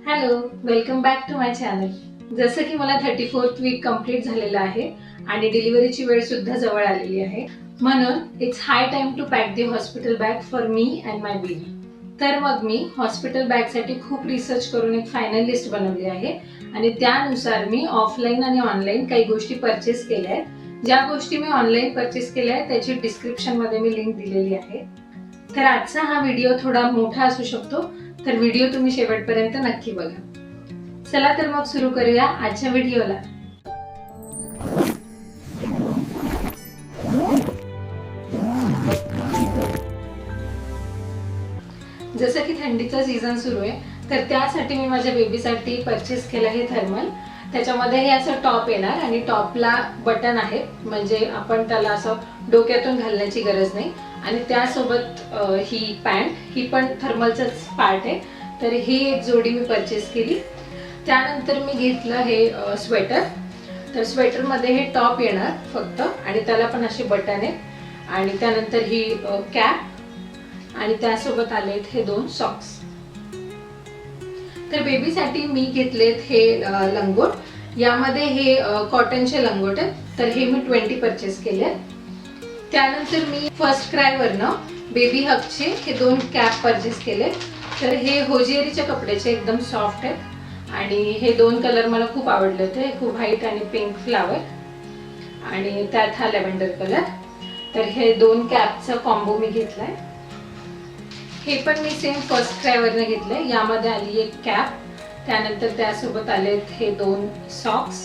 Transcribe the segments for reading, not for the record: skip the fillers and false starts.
Hello, welcome back to my channel. जसं की मला 34th वीक कंप्लीट झालेला आहे आणि डिलिव्हरीची वेळ सुद्धा जवळ आलेली आहे, म्हणून it's high time to pack the hospital bag for me and my baby. तर मग मी हॉस्पिटल बॅगसाठी खूप रिसर्च करून एक फायनल लिस्ट बनवली आहे आणि त्यानुसार मी ऑफलाईन आणि ऑनलाईन काही गोष्टी परचेस केल्या आहेत. ज्या गोष्टी मी ऑनलाईन परचेस केल्या आहेत त्याची डिस्क्रिप्शनमध्ये मी लिंक दिलेली आहे. तर आजचा हा व्हिडिओ थोडा मोठा असू शकतो, तर व्हिडिओ तुम्ही शेवटपर्यंत नक्की बघा. चला तर मग सुरू करूया आजच्या व्हिडिओला. जसं की थंडीचा सीझन सुरू आहे, तर त्यासाठी मी माझ्या बेबीसाठी परचेस केलं हे थर्मल. त्याच्यामध्ये हे असं टॉप येणार आणि टॉपला बटन आहे, म्हणजे आपण त्याला असं डोक्यातून घालण्याची गरज नाही. आणि त्यासोबत ही पॅन्ट, ही पण थर्मलचंच पार्ट आहे, तर ही एक जोडी मी परचेस केली. त्यानंतर मी घेतलं हे स्वेटर. तर स्वेटरमध्ये हे टॉप येणार फक्त आणि त्याला पण असे बटन आहेत. आणि त्यानंतर ही कॅप आणि त्यासोबत आलेत हे 2 सॉक्स. तर बेबीसाठी मी घेतलेत हे लंगोट. यामध्ये हे कॉटनचे लंगोट आहेत, तर हे मी 20 परचेस केले. त्यानंतर मी फर्स्ट क्राय वरनं बेबी हगचे हे 2 कॅप परचेस केले. तर हे होजिएरीच्या कपड्याचे एकदम सॉफ्ट आहेत आणि हे 2 कलर मला खूप आवडले होते, खूप व्हाईट आणि पिंक फ्लावर आणि त्यात हा लॅव्हेंडर कलर. तर हे 2 कॅपचा कॉम्बो मी घेतलाय. हे पण मी सेम फर्स्ट क्राय वरनं घेतलंय. यामध्ये आली एक कॅप, त्यानंतर त्यासोबत आलेत हे 2 सॉक्स,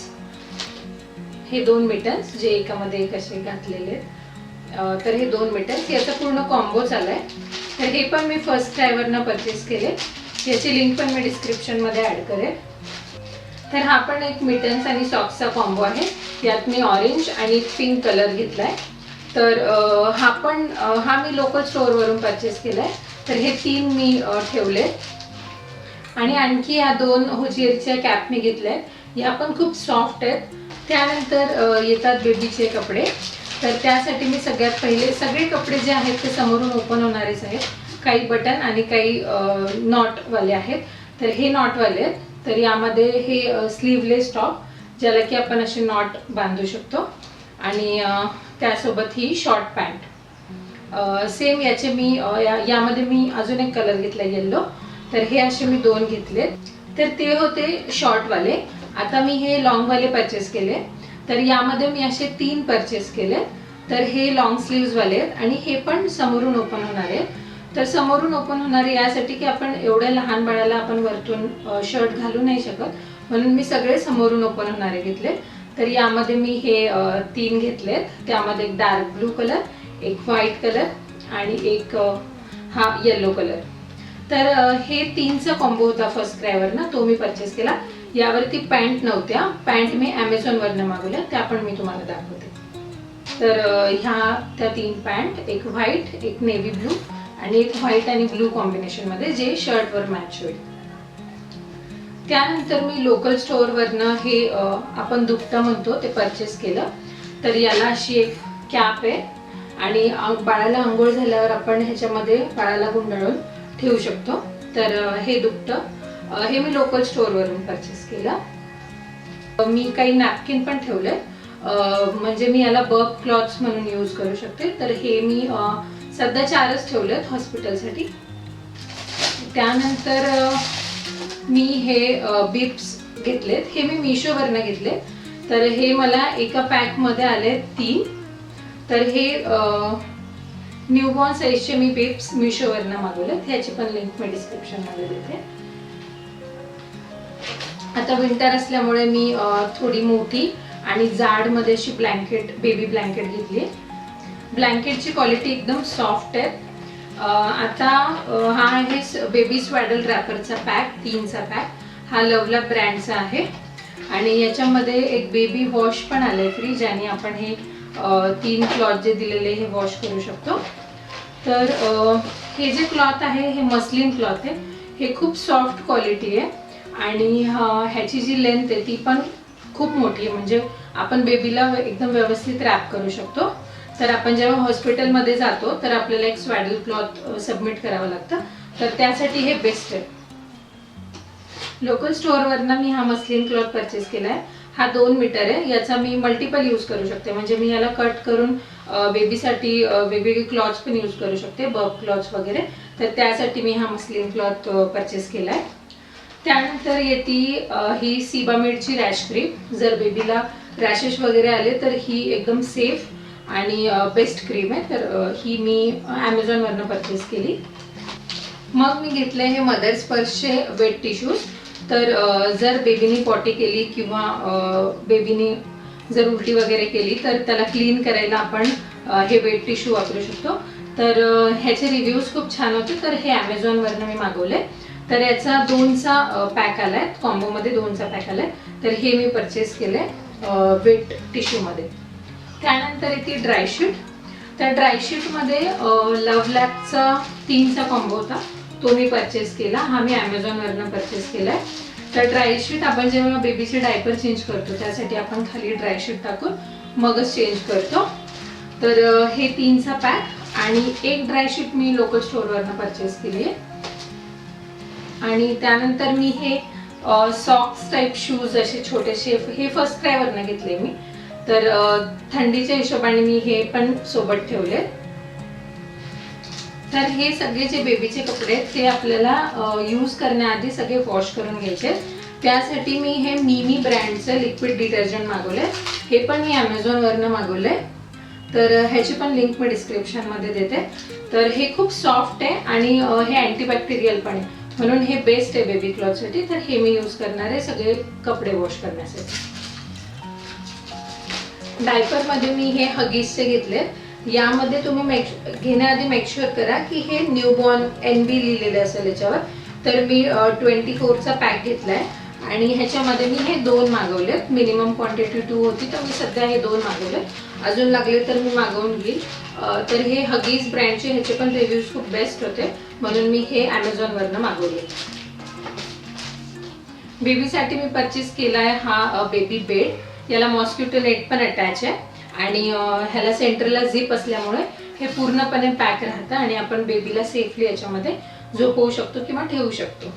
हे 2 मिटन्स जे एकामध्ये एक असे घातलेले आहेत. तर हे 2 मिटन्स, याचा पूर्ण कॉम्बो चाललाय. तर हे पण मी फर्स्ट क्राय वरनं परचेस केले. याची लिंक पण मी डिस्क्रिप्शन मध्ये ऍड करेन. तर हा पण एक मिटन्स आणि सॉक्सचा कॉम्बो आहे. यात मी ऑरेंज आणि पिंक कलर घेतलाय. तर हा मी लोकल स्टोअर वरून परचेस केलाय. तर हे 3 मी ठेवले. आणि आणखी या 2 होजिएरच्या कॅप मी घेतल्या. या पण खूप सॉफ्ट आहेत. त्यानंतर येतात बेबीचे कपडे. तर त्यासाठी मी सगळ्यात पहिले सगळे कपडे जे आहेत ते समोरून ओपन होणारेच आहेत. काही बटन आणि काही नॉटवाले आहेत. तर हे नॉटवाले आहेत. तर यामध्ये हे स्लीवलेस टॉप, ज्याला की आपण असे नॉट बांधू शकतो. आणि त्यासोबत ही शॉर्ट पॅन्ट. सेम याचे मी यामध्ये मी अजून एक कलर घेतला येल्लो. तर हे असे मी 2 घेतलेत. तर ते होते शॉर्टवाले. आता मी हे लॉंगवाले परचेस केले. तर यामध्ये मी असे 3 परचेस केले. तर हे लॉंग स्लीव्ज वाले आहेत आणि हे पण समोरून ओपन होणार आहेत. तर समोरून ओपन होणारे यासाठी की आपण एवढ्या लहान बाळाला आपण वरतून शर्ट घालू नाही शकत, म्हणून मी सगळे समोरून ओपन होणारे घेतले. तर यामध्ये मी हे 3 घेतलेत. त्यामध्ये एक डार्क ब्लू कलर, एक व्हाईट कलर आणि एक हा येल्लो कलर. तर हे 3चा कॉम्बो होता फर्स्ट क्रायवरनं, तो मी परचेस केला. यावरती पॅन्ट नव्हत्या, पॅन्ट मी ॲमेझॉनवरनं मागवल्या, त्या पण मी तुम्हाला दाखवते. तर ह्या त्या 3 पॅन्ट, एक व्हाईट, एक नेव्ही ब्लू आणि एक व्हाईट आणि ब्लू कॉम्बिनेशनमध्ये, जे शर्टवर मॅच होईल. त्यानंतर मी लोकल स्टोअरवरनं हे आपण दुपटं म्हणतो ते परचेस केलं. तर याला अशी एक कॅप आहे आणि बाळाला आंघोळ झाल्यावर आपण ह्याच्यामध्ये बाळाला गुंडाळून ठेवू शकतो. तर हे दुपटं हे मी लोकल स्टोअरवरून परचेस केलं. मी काही नॅपकिन पण ठेवले, म्हणजे मी याला बर्क क्लॉथ्स म्हणून यूज करू शकते. तर हे मी सध्या 4च ठेवलेत हॉस्पिटलसाठी. त्यानंतर मी हे बिप्स घेतलेत. हे मी मिशोवरनं घेतले. तर हे मला एका पॅकमध्ये आले 3. तर हे न्यूबॉर्न साईजचे मी बिप्स मिशोवरनं मागवलेत. ह्याची पण लिंक मी डिस्क्रिप्शनमध्ये देते. आता विंटर असल्यामुळे मी थोडी मोठी आणि जाडमध्ये अशी बेबी ब्लँकेट घेतली. ब्लँकेटची क्वालिटी एकदम सॉफ्ट आहे. आता हा आहे बेबी स्वॅडल रॅपरचा पॅक, 3चा पॅक. हा लवला ब्रँडचा आहे आणि याच्यामध्ये एक बेबी वॉश पण आलंय फ्री, ज्याने आपण हे 3 क्लॉथ जे दिलेले हे वॉश करू शकतो. तर हे जे क्लॉथ आहे हे मस्लिन क्लॉथ आहे. हे खूप सॉफ्ट क्वालिटी आहे आणि ह्याची जी लेंथ आहे ती पण खूप मोठी आहे, म्हणजे आपण बेबीला एकदम व्यवस्थित रॅप करू शकतो. तर आपण जेव्हा हॉस्पिटलमध्ये जातो तर आपल्याला एक स्वॅडल क्लॉथ सबमिट करावं लागतं, तर त्यासाठी हे बेस्ट आहे. लोकल स्टोअरवरनं मी हा मस्लिन क्लॉथ परचेस केला आहे. हा 2 मीटर आहे. याचा मी मल्टिपल यूज करू शकते, म्हणजे मी याला कट करून बेबीसाठी वेगवेगळे क्लॉथ्स पण यूज करू शकते, बब क्लॉथ्स वगैरे. तर त्यासाठी मी हा मस्लिन क्लॉथ परचेस केला आहे. त्यानंतर येते ही सीबामेडची रॅश क्रीम. जर बेबीला रॅशेस वगैरे आले तर ही एकदम सेफ आणि बेस्ट क्रीम आहे. तर ही मी ॲमेझॉनवरनं परचेस केली. मग मी घेतले हे मदर स्पर्शचे वेट टिश्यूज. तर जर बेबीनी पॉटी केली किंवा बेबीनी जर उलटी वगैरे केली तर त्याला क्लीन करायला आपण हे वेट टिश्यू वापरू शकतो. तर ह्याचे रिव्ह्यूज खूप छान होते. तर हे ॲमेझॉनवरनं मी मागवले. तर याचा 2चा पॅक आलाय, कॉम्बोमध्ये 2चा पॅक आलाय. तर हे मी परचेस केले वेट टिश्यूमध्ये. त्यानंतर येते ड्रायशीट. तर ड्रायशीटमध्ये लव्ह लॅबचा 3चा कॉम्बो होता, तो मी परचेस केला. हा मी ॲमेझॉनवरनं परचेस केला आहे. तर ड्रायशीट आपण जेव्हा बेबीचे डायपर चेंज करतो त्यासाठी आपण खाली ड्रायशीट टाकून मगच चेंज करतो. तर हे 3चा पॅक आणि एक ड्रायशीट मी लोकल स्टोअरवरनं परचेस केली आहे. आणि त्यानंतर मी हे सॉक्स टाईप शूज असे छोटेसे हे फर्स्ट क्रायवरनं घेतले मी. तर थंडीच्या हिशोबाने मी हे पण सोबत ठेवले. तर हे सगळे जे बेबीचे कपडे आहेत ते आपल्याला यूज करण्याआधी सगळे वॉश करून घ्यायचे. त्यासाठी मी हे मिमी ब्रँडचं लिक्विड डिटर्जंट मागवले. हे पण मी ॲमेझॉनवरनं मागवले. तर ह्याची पण लिंक मी डिस्क्रिप्शनमध्ये देते. तर हे खूप सॉफ्ट आहे आणि हे अँटीबॅक्टेरियल पण आहे, म्हणून हे बेस्ट आहे बेबी क्लॉथसाठी. तर हे मी यूज करणार आहे सगळे कपडे वॉश करण्यासाठी. डायपरमध्ये मी हे हगीजचे घेतले. यामध्ये तुम्ही घेण्याआधी मेकश्युअर करा की हे न्यूबॉर्न NB लिहिलेले असेल याच्यावर. तर मी 24चा पॅक घेतलाय आणि ह्याच्यामध्ये मी हे 2 मागवलेत. मिनिमम क्वांटिटी 2 होती, तर मी सध्या हे 2 मागवले. अजून लागले तर मी मागवून घेईल. तर हे हगीज ब्रँडचे ह्याचे पण रिव्ह्यूज खूप बेस्ट होते, म्हणून मी हे ॲमेझॉनवरनं मागवले. बेबीसाठी मी परचेस केला आहे हा बेबी बेड. याला मॉस्किटो नेट पण अटॅच आहे आणि ह्याला सेंटरला झिप असल्यामुळे हे पूर्णपणे पॅक राहतं आणि आपण बेबीला सेफली याच्यामध्ये झोपवू शकतो किंवा ठेवू शकतो.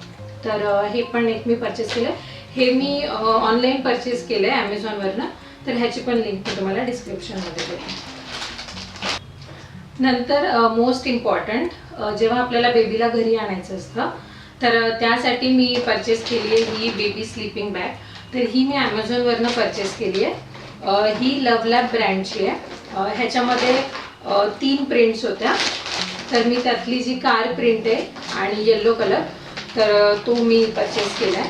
तर हे पण एक मी परचेस केलं. हे मी ऑनलाईन परचेस केलं आहे ॲमेझॉनवरनं. तर ह्याची पण लिंक मी तुम्हाला डिस्क्रिप्शनमध्ये देते. नंतर मोस्ट इम्पॉर्टंट, जेव्हा आपल्याला बेबीला घरी आणायचं असतं तर त्यासाठी मी परचेस केली आहे ही बेबी स्लीपिंग बॅग. तर ही मी ॲमेझॉनवरनं परचेस केली आहे. ही लव्ह लॅब ब्रँडची आहे. ह्याच्यामध्ये 3 प्रिंट्स होत्या. तर मी त्यातली जी कार प्रिंट आहे आणि येल्लो कलर, तर तो मी परचेस केला आहे.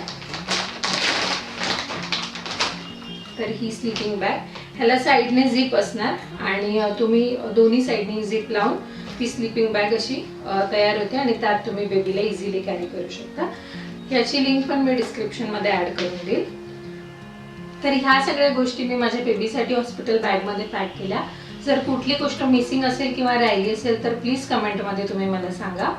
तर ही स्लीपिंग बॅग, ह्याला साईडने झिप असणार आणि तुम्ही दोन्ही साईडने झिप लावून ती स्लीपिंग बॅग अशी तयार होते आणि त्यात तुम्ही बेबीला इझिली कॅरी करू शकता. ह्याची लिंक पण मी डिस्क्रिप्शनमध्ये ॲड करून देईल. तर ह्या सगळ्या गोष्टी मी माझ्या बेबीसाठी हॉस्पिटल बॅगमध्ये पॅक केल्या. जर कुठली गोष्ट मिसिंग असेल किंवा राहिली असेल तर प्लीज कमेंटमध्ये तुम्ही मला सांगा.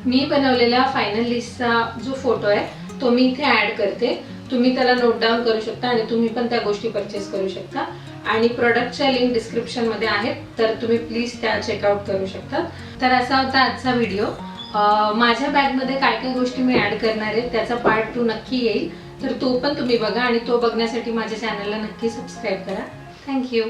मी बनवलेल्या फायनल लिस्टचा जो फोटो आहे तो मी इथे ॲड करते. तुम्ही त्याला नोट डाऊन करू शकता आणि तुम्ही पण त्या गोष्टी परचेस करू शकता. आणि प्रोडक्टच्या लिंक डिस्क्रिप्शनमध्ये आहेत, तर तुम्ही प्लीज त्या चेकआउट करू शकता. तर असा होता आजचा व्हिडिओ. माझ्या बॅगमध्ये काय काय गोष्टी मी ॲड करणार आहे त्याचा पार्ट 2 नक्की येईल. तर तो पण तुम्ही बघा आणि तो बघण्यासाठी माझ्या चॅनलला नक्की सबस्क्राईब करा. थँक्यू.